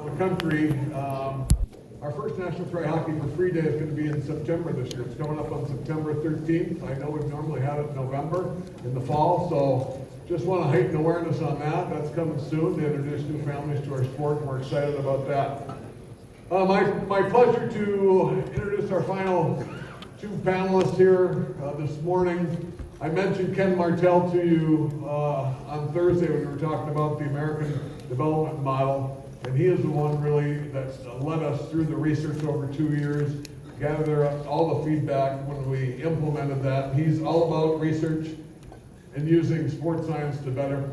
the country. Our first National Try Hockey for Free Day is going to be in September this year. It's coming up on September 13th. I know we've normally had it in November in the fall, so just want to heighten awareness on that. That's coming soon to introduce new families to our sport, and we're excited about that. My pleasure to introduce our final two panelists here this morning. I mentioned Ken Martell to you on Thursday when we were talking about the American Development Model, and he is the one really that's led us through the research over 2 years, gather all the feedback when we implemented that. He's all about research and using sports science to better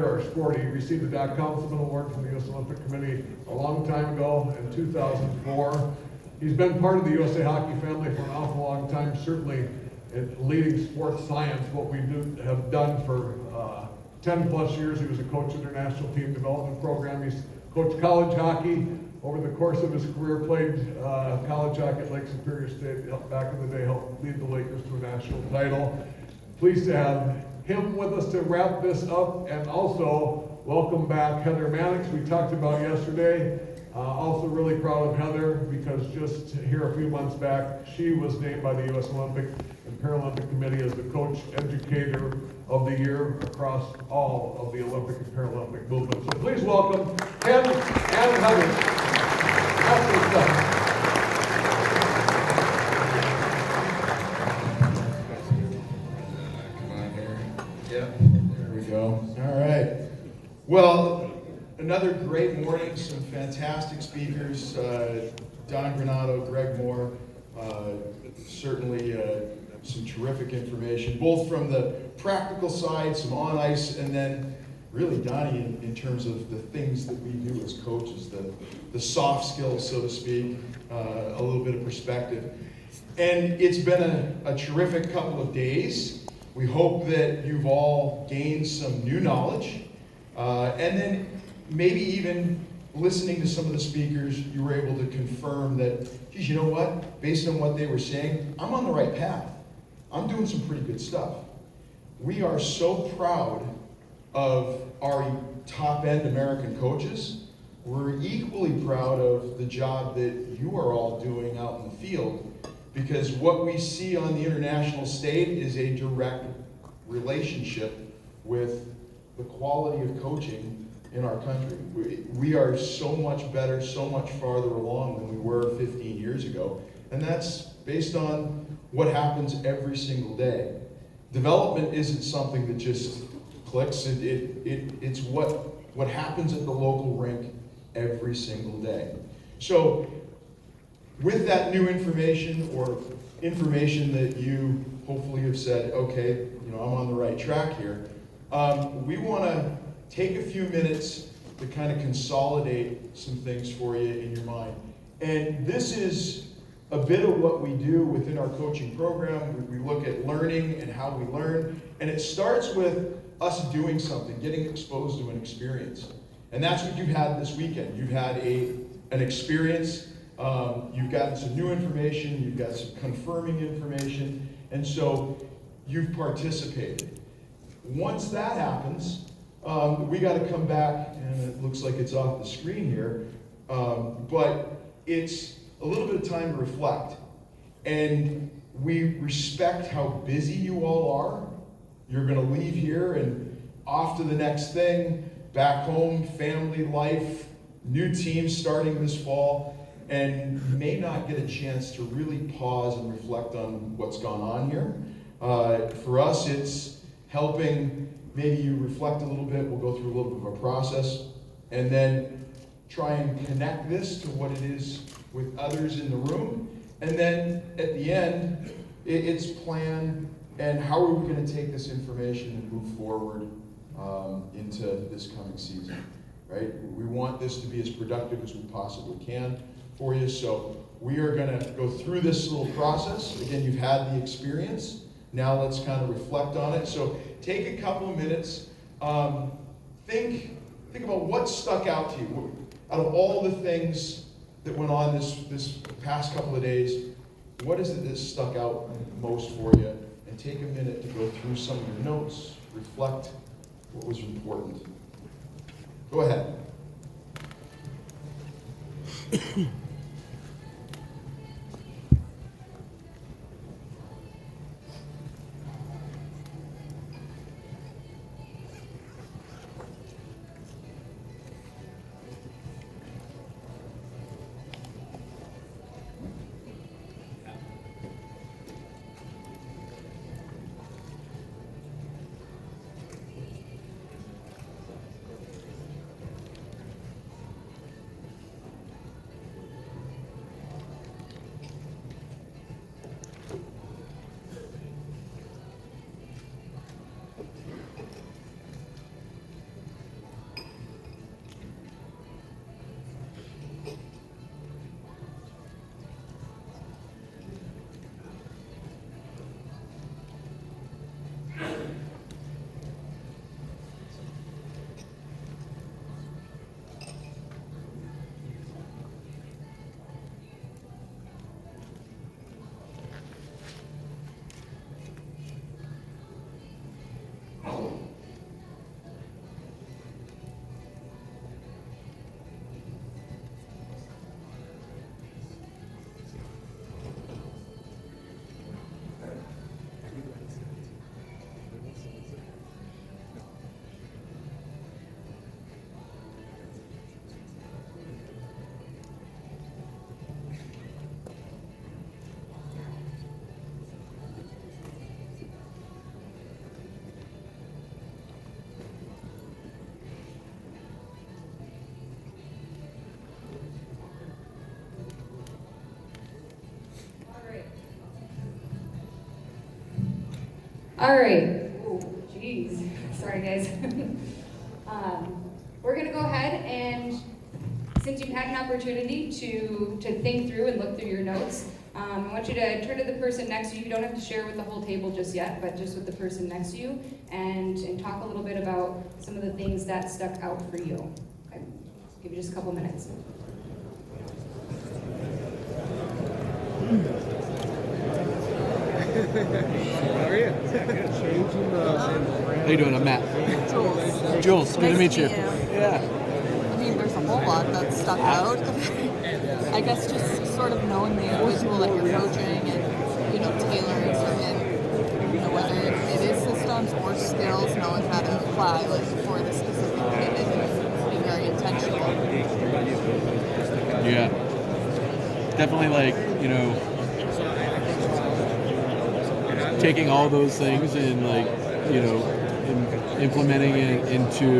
our sport. He received the Doc Councilman Award from the U.S. Olympic Committee a long time ago in 2004. He's been part of the USA Hockey family for an awful long time, certainly in leading sports science, what we have done for 10 plus years. He was a coach in their national team development program. He's coached college hockey over the course of his career, played college hockey at Lake Superior State, back in the day, helped lead the Lakers to a national title. Pleased to have him with us to wrap this up, and also welcome back Heather Mannix, we talked about yesterday. Also really proud of Heather because just here a few months back, she was named by the U.S. Olympic and Paralympic Committee as the Coach Educator of the Year across all of the Olympic and Paralympic movements. So please welcome Ken and Heather. Come on here. Yep, there we go. All right. Well, another great morning, some fantastic speakers, Don Granato, Greg Moore, certainly some terrific information, both from the practical side, some on ice, and then really Donnie in terms of the things that we do as coaches, the soft skills, so to speak, a little bit of perspective. And it's been a terrific couple of days. We hope that you've all gained some new knowledge, and then maybe even listening to some of the speakers, you were able to confirm that, geez, you know what? Based on what they were saying, I'm on the right path. I'm doing some pretty good stuff. We are so proud of our top-end American coaches. We're equally proud of the job that you are all doing out in the field, because what we see on the international stage is a direct relationship with the quality of coaching in our country. We are so much better, so much farther along than we were 15 years ago. And that's based on what happens every single day. Development isn't something that just clicks. It's what happens at the local rink every single day. So with that new information, or information that you hopefully have said, okay, I'm on the right track here, we want to take a few minutes to kind of consolidate some things for you in your mind. And this is a bit of what we do within our coaching program. We look at learning and how we learn. And it starts with us doing something, getting exposed to an experience. And that's what you've had this weekend. You've had an experience. You've gotten some new information. You've got some confirming information. And so you've participated. Once that happens, we got to come back, and it looks like it's off the screen here, but it's a little bit of time to reflect. And we respect how busy you all are. You're going to leave here and off to the next thing, back home, family life, new teams starting this fall, and may not get a chance to really pause and reflect on what's gone on here. For us, it's helping maybe you reflect a little bit. We'll go through a little bit of a process, and then try and connect this to what it is with others in the room. And then at the end, it's plan and how are we going to take this information and move forward into this coming season, right? We want this to be as productive as we possibly can for you. So we are going to go through this little process. Again, you've had the experience. Now let's kind of reflect on it. So take a couple of minutes. Think about what stuck out to you. Out of all the things that went on this past couple of days, what is it that stuck out most for you? And take a minute to go through some of your notes, reflect what was important. Go ahead. All right. Oh, geez. Sorry, guys. We're going to go ahead and, since you've had an opportunity to think through and look through your notes, I want you to turn to the person next to you. You don't have to share with the whole table just yet, but just with the person next to you, and talk a little bit about some of the things that stuck out for you. Okay? Give you just a couple minutes. How are you? How you doing? I'm Matt. Jules. Jules, good to meet you. Nice to meet you. Yeah. I mean, there's a whole lot that stuck out. I guess just sort of knowing the individual that you're coaching and, tailoring certain, whether it is systems or skills, knowing how to apply, like, for the specific pivot and being very intentional. Yeah. Definitely taking all those things and implementing it into